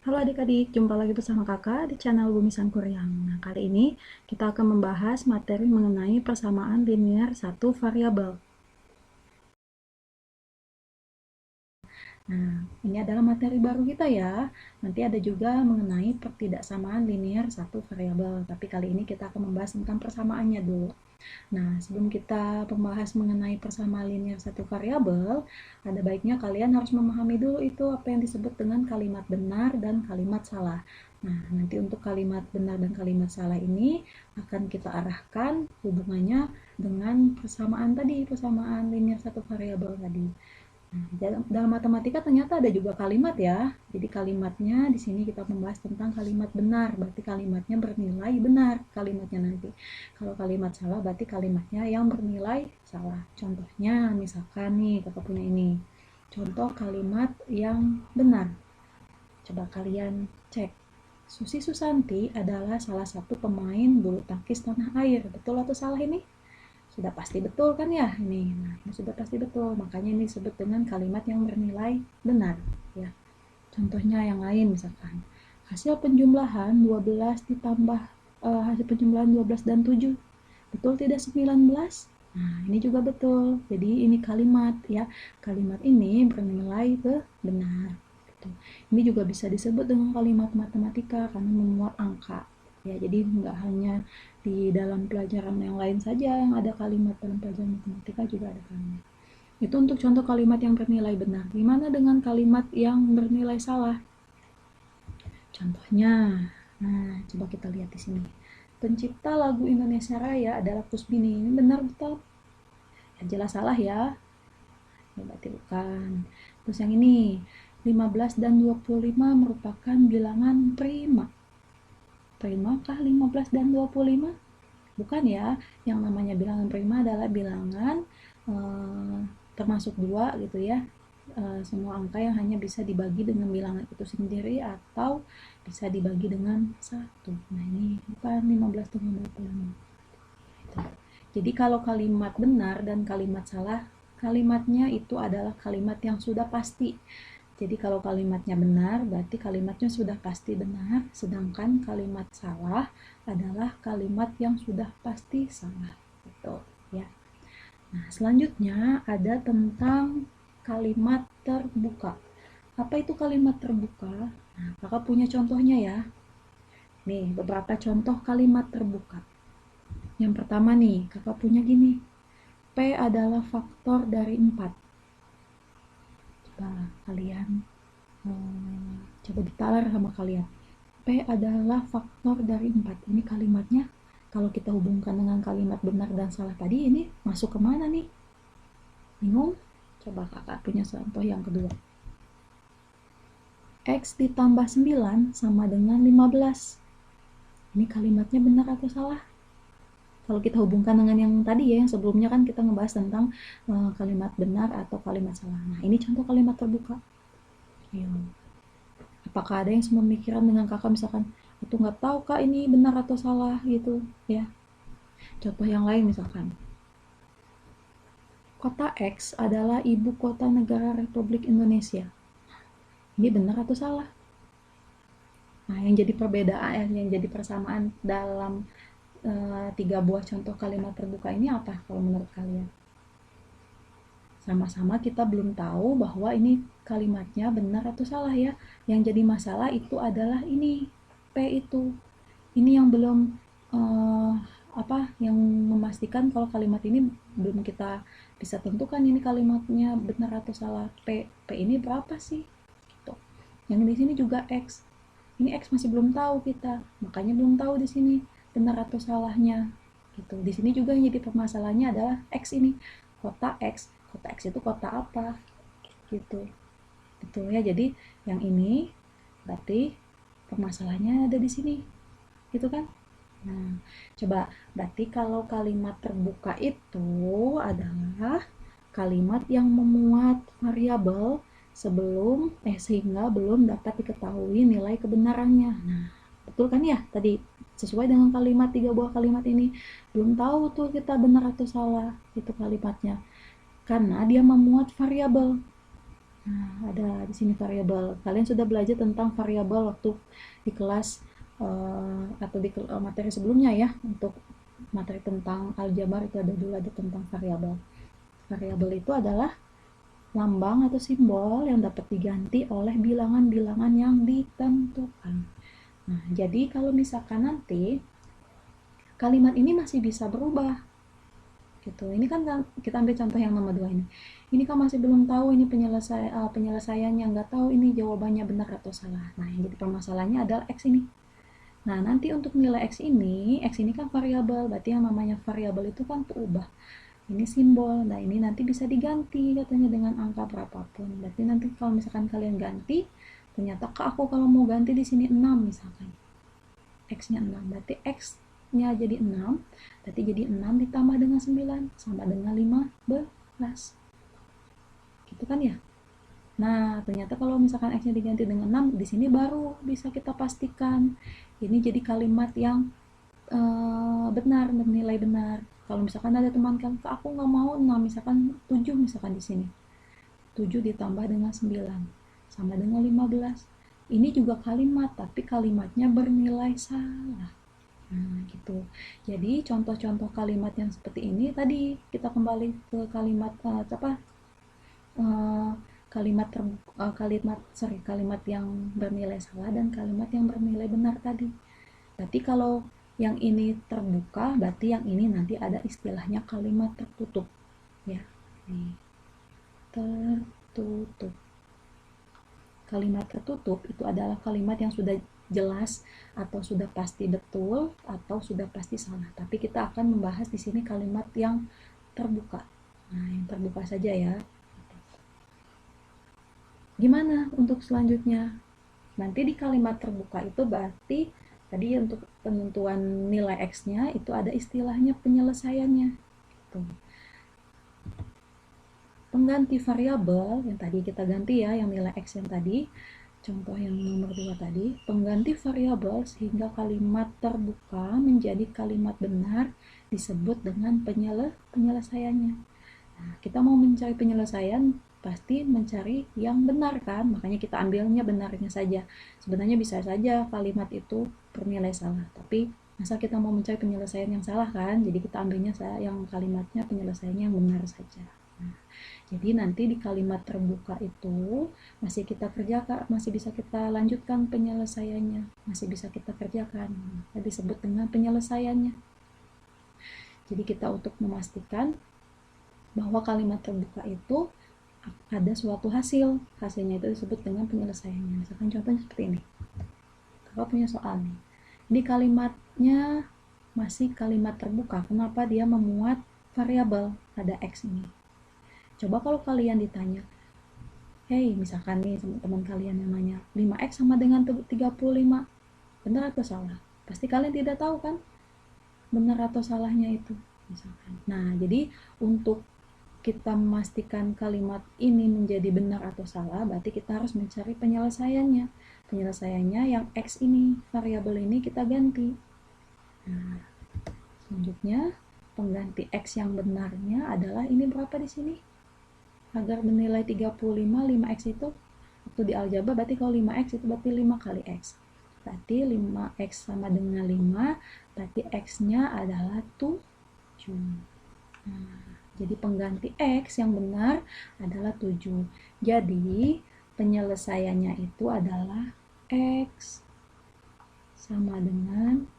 Halo adik-adik, jumpa lagi bersama kakak di channel Bumi Sangkuryang. Nah, kali ini kita akan membahas materi mengenai persamaan linear satu variabel. Nah, ini adalah materi baru kita ya. Nanti ada juga mengenai pertidaksamaan linear satu variabel. Tapi kali ini kita akan membahas tentang persamaannya dulu. Nah, sebelum kita membahas mengenai persamaan linear satu variabel, ada baiknya kalian harus memahami dulu itu apa yang disebut dengan kalimat benar dan kalimat salah. Nah, nanti untuk kalimat benar dan kalimat salah ini akan kita arahkan hubungannya dengan persamaan tadi, persamaan linear satu variabel tadi. Nah, dalam matematika ternyata ada juga kalimat ya. Jadi kalimatnya di sini kita membahas tentang kalimat benar, berarti kalimatnya bernilai benar kalimatnya nanti. Kalau kalimat salah berarti kalimatnya yang bernilai salah. Contohnya misalkan nih kakak punya ini. Contoh kalimat yang benar. Coba kalian cek. Susi Susanti adalah salah satu pemain bulu tangkis tanah air. Betul atau salah ini? Sudah pasti betul kan ya ini. Nah, ini sudah pasti betul, makanya ini disebut dengan kalimat yang bernilai benar ya. Contohnya yang lain misalkan hasil penjumlahan 12 ditambah hasil penjumlahan 12 dan 7 betul tidak 19? Nah, ini juga betul. Jadi ini kalimat ya. Kalimat ini bernilai benar gitu. Ini juga bisa disebut dengan kalimat matematika karena memuat angka. Ya, jadi nggak hanya di dalam pelajaran yang lain saja yang ada kalimat, dalam pelajaran matematika juga ada kalimat. Itu untuk contoh kalimat yang bernilai benar. Gimana dengan kalimat yang bernilai salah? Contohnya, nah coba kita lihat di sini. Pencipta lagu Indonesia Raya adalah Kusbini. Ini benar betul? Ya, jelas salah ya. Ya, berarti bukan. Terus yang ini, 15 dan 25 merupakan bilangan prima. Prima kah 15 dan 25? Bukan ya. Yang namanya bilangan prima adalah bilangan termasuk 2 gitu ya. Semua angka yang hanya bisa dibagi dengan bilangan itu sendiri atau bisa dibagi dengan 1. Nah, ini bukan 15 dan 25. Jadi kalau kalimat benar dan kalimat salah, kalimatnya itu adalah kalimat yang sudah pasti. Jadi kalau kalimatnya benar, berarti kalimatnya sudah pasti benar, sedangkan kalimat salah adalah kalimat yang sudah pasti salah. Gitu ya. Nah, selanjutnya ada tentang kalimat terbuka. Apa itu kalimat terbuka? Nah, kakak punya contohnya ya. Nih, beberapa contoh kalimat terbuka. Yang pertama nih, kakak punya gini. P adalah faktor dari 4. Coba kalian coba ditalar sama kalian. P adalah faktor dari 4. Ini kalimatnya kalau kita hubungkan dengan kalimat benar dan salah tadi, ini masuk kemana nih? Bingung? Coba kakak punya contoh yang kedua. X ditambah 9 sama dengan 15. Ini kalimatnya benar atau salah? Kalau kita hubungkan dengan yang tadi ya, yang sebelumnya kan kita ngebahas tentang kalimat benar atau kalimat salah. Nah, ini contoh kalimat terbuka. Ayo. Apakah ada yang sepemikiran dengan kakak misalkan, itu nggak tahu kak ini benar atau salah gitu ya. Contoh yang lain misalkan. Kota X adalah ibu kota negara Republik Indonesia. Ini benar atau salah? Nah, yang jadi perbedaan, yang jadi persamaan dalam 3 buah contoh kalimat terbuka ini apa kalau menurut kalian? Sama-sama kita belum tahu bahwa ini kalimatnya benar atau salah ya. Yang jadi masalah itu adalah ini, P itu. Ini yang belum yang memastikan kalau kalimat ini belum kita bisa tentukan ini kalimatnya benar atau salah. P ini berapa sih? Gitu. Yang di sini juga X. Ini X masih belum tahu kita, makanya belum tahu di sini benar atau salahnya. Gitu. Di sini juga yang jadi permasalahannya adalah X ini. Kota X itu kota apa? Gitu. Betul ya. Jadi yang ini berarti permasalahannya ada di sini. Gitu kan? Nah, coba berarti kalau kalimat terbuka itu adalah kalimat yang memuat variabel sehingga belum dapat diketahui nilai kebenarannya. Nah, betul kan ya tadi sesuai dengan kalimat 3 buah kalimat ini. Belum tahu tuh kita benar atau salah itu kalimatnya. Karena dia memuat variabel. Nah, ada di sini variabel. Kalian sudah belajar tentang variabel waktu di kelas atau di materi sebelumnya ya. Untuk materi tentang aljabar itu ada dulu ada tentang variabel. Variabel itu adalah lambang atau simbol yang dapat diganti oleh bilangan-bilangan yang ditentukan. Nah, jadi kalau misalkan nanti kalimat ini masih bisa berubah gitu. Ini kan kita ambil contoh yang nomor 2 ini. Ini kan masih belum tahu ini penyelesaiannya, nggak tahu ini jawabannya benar atau salah. Nah, yang jadi permasalahannya adalah x ini. Nah, nanti untuk nilai x ini kan variabel, berarti yang namanya variabel itu kan berubah. Ini simbol, nah ini nanti bisa diganti katanya dengan angka berapapun. Berarti nanti kalau misalkan kalian ganti, ternyata aku kalau mau ganti di sini 6 misalkan. X-nya 6, berarti X-nya jadi 6, berarti jadi 6 ditambah dengan 9 sama dengan 15. Gitu kan ya? Nah, ternyata kalau misalkan X-nya diganti dengan 6, di sini baru bisa kita pastikan ini jadi kalimat yang benar, bernilai benar. Kalau misalkan ada teman kan, aku nggak mau 6, misalkan 7 misalkan di sini. 7 ditambah dengan 9 sama dengan 15. Ini juga kalimat, tapi kalimatnya bernilai salah. Nah, gitu. Jadi contoh-contoh kalimat yang seperti ini tadi kita kembali ke kalimat uh, kalimat yang bernilai salah dan kalimat yang bernilai benar tadi. Berarti kalau yang ini terbuka, berarti yang ini nanti ada istilahnya kalimat tertutup. Ya, nih. Tertutup. Kalimat tertutup itu adalah kalimat yang sudah jelas atau sudah pasti betul atau sudah pasti salah. Tapi kita akan membahas di sini kalimat yang terbuka. Nah, yang terbuka saja ya. Gimana untuk selanjutnya? Nanti di kalimat terbuka itu berarti tadi untuk penentuan nilai X-nya itu ada istilahnya penyelesaiannya. Gitu. Pengganti variabel yang tadi kita ganti ya, yang nilai X yang tadi, contoh yang nomor 2 tadi, pengganti variabel sehingga kalimat terbuka menjadi kalimat benar disebut dengan penyelesaiannya. Nah, kita mau mencari penyelesaian pasti mencari yang benar kan, makanya kita ambilnya benarnya saja. Sebenarnya bisa saja kalimat itu bernilai salah, tapi masa kita mau mencari penyelesaian yang salah kan, jadi kita ambilnya yang kalimatnya penyelesaiannya yang benar saja. Nah, jadi nanti di kalimat terbuka itu masih kita kerjakan, masih bisa kita lanjutkan penyelesaiannya, masih bisa kita kerjakan, maka disebut dengan penyelesaiannya. Jadi kita untuk memastikan bahwa kalimat terbuka itu ada suatu hasilnya itu disebut dengan penyelesaiannya. Misalkan contohnya seperti ini, kakak punya soal nih, ini kalimatnya masih kalimat terbuka, kenapa dia memuat variabel pada X ini. Coba kalau kalian ditanya, hey misalkan nih teman kalian yang nanya 5X sama dengan 35, benar atau salah? Pasti kalian tidak tahu kan benar atau salahnya itu misalkan. Nah, jadi untuk kita memastikan kalimat ini menjadi benar atau salah, berarti kita harus mencari penyelesaiannya. Penyelesaiannya yang X ini, variabel ini kita ganti. Nah, selanjutnya pengganti X yang benarnya adalah ini berapa di sini? Agar bernilai 35, 5X itu waktu di aljabar berarti kalau 5X itu berarti 5 kali X. Berarti 5X sama dengan 5, berarti X-nya adalah 7. Nah, jadi pengganti X yang benar adalah 7. Jadi penyelesaiannya itu adalah X sama dengan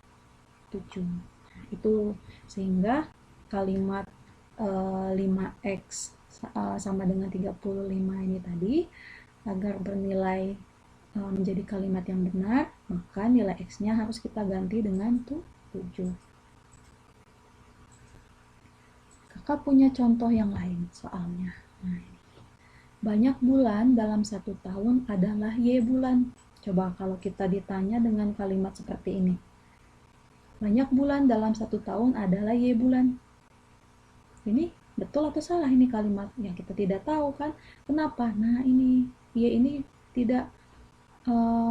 7. Nah, itu sehingga kalimat 5X sama dengan 35 ini tadi agar bernilai menjadi kalimat yang benar, maka nilai X-nya harus kita ganti dengan 7. Kakak punya contoh yang lain soalnya. Nah, ini. Banyak bulan dalam 1 tahun adalah Y bulan. Coba kalau kita ditanya dengan kalimat seperti ini. Banyak bulan dalam 1 tahun adalah Y bulan. Ini betul atau salah ini kalimat? Ya kita tidak tahu kan. Kenapa? Nah ini Y ini tidak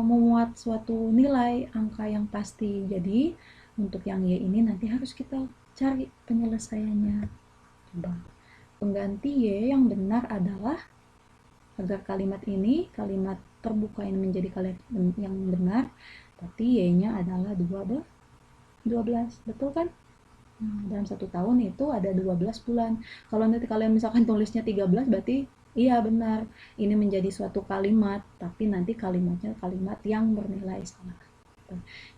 memuat suatu nilai angka yang pasti. Jadi untuk yang Y ini nanti harus kita cari penyelesaiannya. Coba. Pengganti Y yang benar adalah agar kalimat terbuka ini menjadi kalimat yang benar, berarti Y-nya adalah 12. Betul kan? Nah, dalam 1 tahun itu ada 12 bulan. Kalau nanti kalian misalkan tulisnya 13, berarti iya benar. Ini menjadi suatu kalimat, tapi nanti kalimatnya kalimat yang bernilai salah.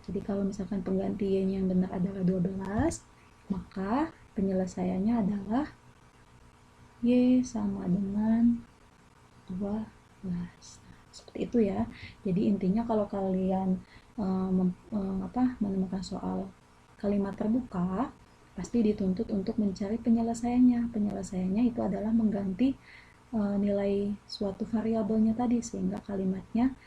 Jadi kalau misalkan pengganti Y-nya yang benar adalah 12, maka penyelesaiannya adalah Y sama dengan 12. Seperti itu ya. Jadi intinya kalau kalian menemukan soal kalimat terbuka, pasti dituntut untuk mencari penyelesaiannya. Penyelesaiannya itu adalah mengganti nilai suatu variabelnya tadi, sehingga kalimatnya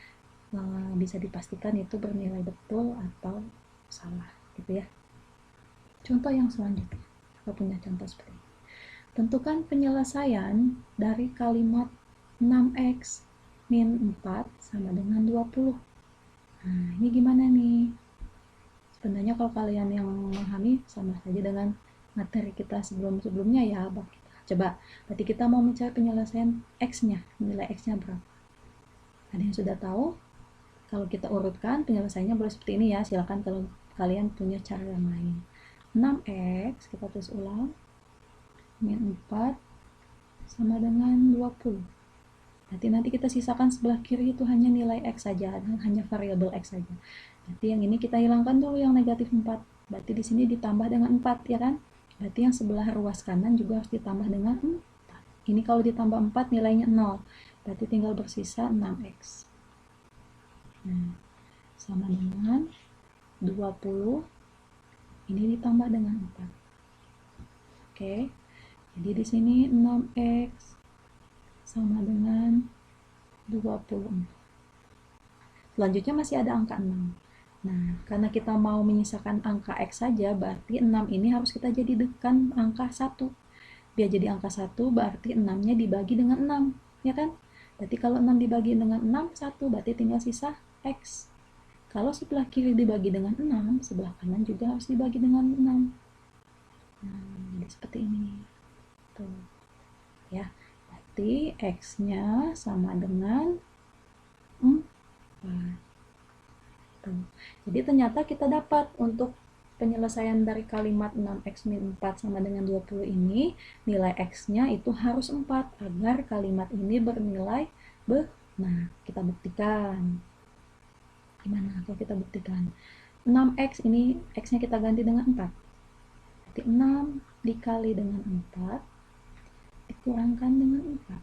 bisa dipastikan itu bernilai betul atau salah, gitu ya. Contoh yang selanjutnya, kita punya contoh seperti ini. Tentukan penyelesaian dari kalimat 6x min 4 sama dengan 20. Nah, ini gimana nih? Sebenarnya kalau kalian yang memahami sama saja dengan materi kita sebelumnya ya, coba. Berarti kita mau mencari penyelesaian x-nya, nilai x-nya berapa? Ada yang sudah tahu? Kalau kita urutkan penyelesaiannya boleh seperti ini ya. Silakan kalau kalian punya cara yang lain. 6x kita tulis ulang min 4 sama dengan 20. Nanti kita sisakan sebelah kiri itu hanya nilai x saja, hanya variabel x saja. Berarti yang ini kita hilangkan dulu yang negatif 4. Berarti di sini ditambah dengan 4, ya kan? Berarti yang sebelah ruas kanan juga harus ditambah dengan 4. Ini kalau ditambah 4 nilainya 0. Berarti tinggal bersisa 6x. Nah, sama dengan 20. Ini ditambah dengan 4. Oke. Jadi di sini 6x sama dengan 24. Selanjutnya masih ada angka 6. Nah, karena kita mau menyisakan angka x saja, berarti 6 ini harus kita jadikan angka 1. Biar jadi angka 1, berarti 6-nya dibagi dengan 6, ya kan? Berarti kalau 6 dibagi dengan 6, 1, berarti tinggal sisa x. Kalau sebelah kiri dibagi dengan 6, sebelah kanan juga harus dibagi dengan 6. Nah, jadi seperti ini. Tuh. Ya, berarti x-nya sama dengan 4. Jadi ternyata kita dapat untuk penyelesaian dari kalimat 6x min 4 sama dengan 20 ini, nilai x-nya itu harus 4 agar kalimat ini bernilai benar. Kita buktikan. Gimana kalau kita buktikan? 6x ini x-nya kita ganti dengan 4. Berarti 6 dikali dengan 4 dikurangkan dengan 4.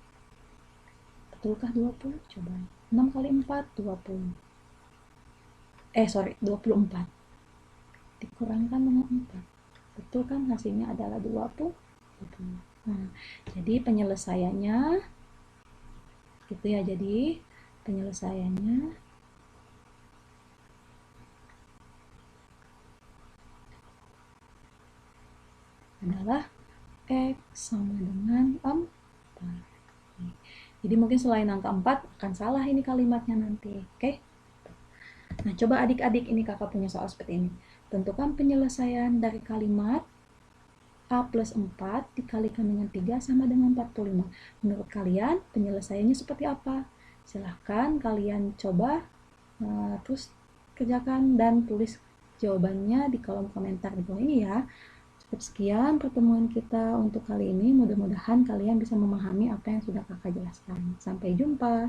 Betulkah 20? Coba. 6 kali 4, 20. 24. Dikurangkan dengan 4. Betul kan? Hasilnya adalah 20. Nah, jadi penyelesaiannya gitu ya. Jadi penyelesaiannya adalah x sama dengan 4. Jadi mungkin selain angka 4 akan salah ini kalimatnya nanti. Oke? Nah, coba adik-adik ini kakak punya soal seperti ini. Tentukan penyelesaian dari kalimat A plus 4 dikalikan dengan 3 sama dengan 45. Menurut kalian penyelesaiannya seperti apa? Silahkan kalian coba terus kerjakan dan tulis jawabannya di kolom komentar di bawah ini ya. Cukup sekian pertemuan kita untuk kali ini. Mudah-mudahan kalian bisa memahami apa yang sudah kakak jelaskan. Sampai jumpa.